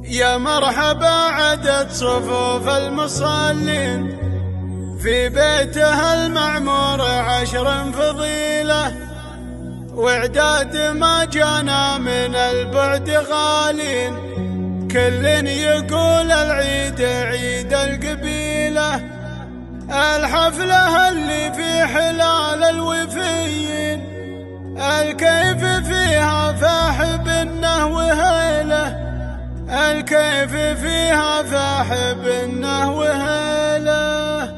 يا مرحبا عدد صفوف المصلين في بيته المعمور 10 فضيلة، وإعداد ما جانا من البعد غالين، كل يقول العيد عيد القبيلة. الحفلة اللي في حلال الوفيين، الكيف فيها فاح بنه وهيله، الكيف فيها فاح بنه وهيله.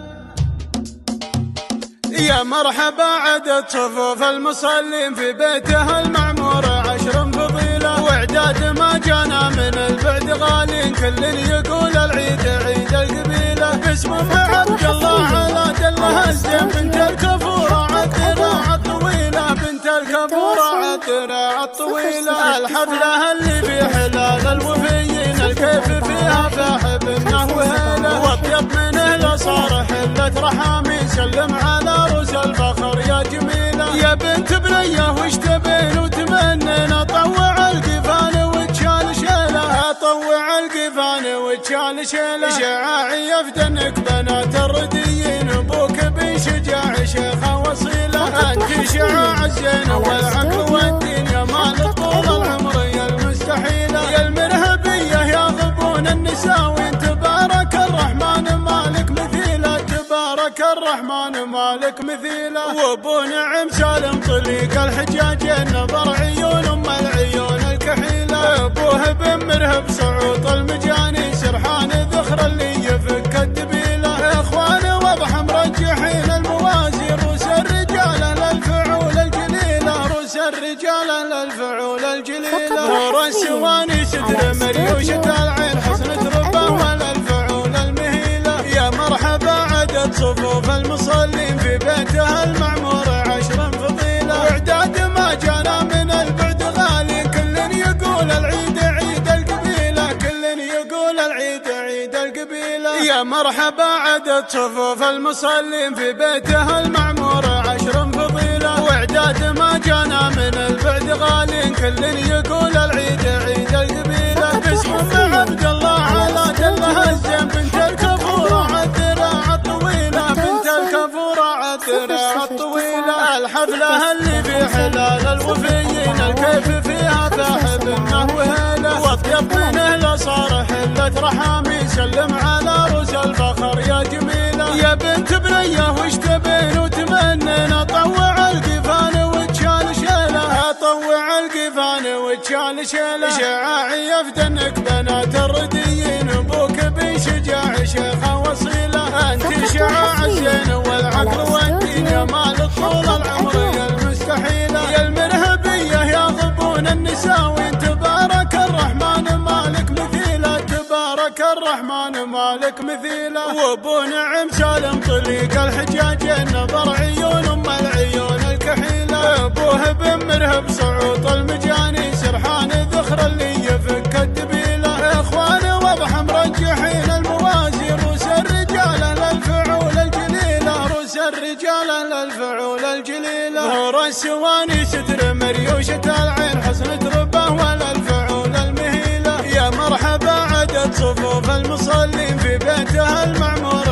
يا مرحبا عدد صفوف المصلين في بيته المعمور 10 فضيلة، وإعداد ما جانا من البعد غالين، كل يقول العيد عيد القبيلة. باسم ام عبد الله على دله الزين بنت الكفورة عالدراع الطويلة، بنت الكفورة عالدراع الطويلة. الحفلة اللي في حلال الوفيين، الكيف فيها فاح بنه وهيله، واطيب من اهله صار حلة رحامي، سلم على روس الفخر يا جميلة. يا بنت بنيه وش تبين وتمنين، اطوع القفان وتشال شيله، اطوع القفان وتشال شيله. شعاعي يفتنك بنات الرديين، ابوك بن شجاع شيخه وصيله، انت شعاع الزين والعقل والدين، يا مال طول العمر يا المستحيله. يا المرهبيه يا غبون النساوين، تبارك الرحمن مالك مثيله، تبارك الرحمن مالك مثيله. وابو نعم سالم طليق الحجاجين، نظر عيون ام العيون الكحيله. ابوه بن مرهب صعوط المجاني، سرحان ذخر اللي يفك الدبيله. اخواني واضح مرجحين الموازي، روس الرجال للفعول الجليله، روس الرجال للفعول الجليله. نور السواني ستر مريوشة العين، حسنة ربه وللفعول المهيله. يا مرحبا عدد صفوف المصلين في بيته المعمور 10 فضيلة، واعداد ما جانا من البعد غالي، كل يقول العيد عيد القبيلة، كل يقول العيد عيد القبيلة. يا مرحبا عدد صفوف المصلين في بيته المعمور 10 فضيلة، واعداد ما جانا من البعد غالي، كل يقول العيد عيد القبيلة. باسم ام عبد الله على دله الزين بنت الكفورة عالدراع الطويلة، بنت الكفورة عالدراع الطويلة. الحفلة اللي في حلال الوفيين، الكيف فيها فاح بنه وهيله، واطيب من اهله صار حلة رحامي، سلم على روس الفخر يا جميلة. يا بنت بنيه وش تبين وتمنين، اطوع القفان وتشال شيله، اطوع القفان وتشال شيله. شعاعي يفتنك بنات الرديين، ابوك بن شجاع شيخه وصيله، انت شعاع الزين والعقل والدين، يا مال طول العمر يا المستحيله. يا المرهبيه يا غبون النساوين، تبارك الرحمن مالك مثيله، تبارك الرحمن مالك مثيله. وابو نعم سالم طليق الحجاجين، نظر عيون ام العيون الكحيله. ابوه بن مرهب صعوط المجاني، سرحان ذخر اللي يفك الدبيله. اخواني واضح مرجحين الموازي، روس الرجال للفعول الجليله، روس الرجال للفعول الجليله. نور السواني ستر مريوشة العين، حسنة ربه وللفعول المهيله. يا مرحبا عدد صفوف المصلين في بيته المعمور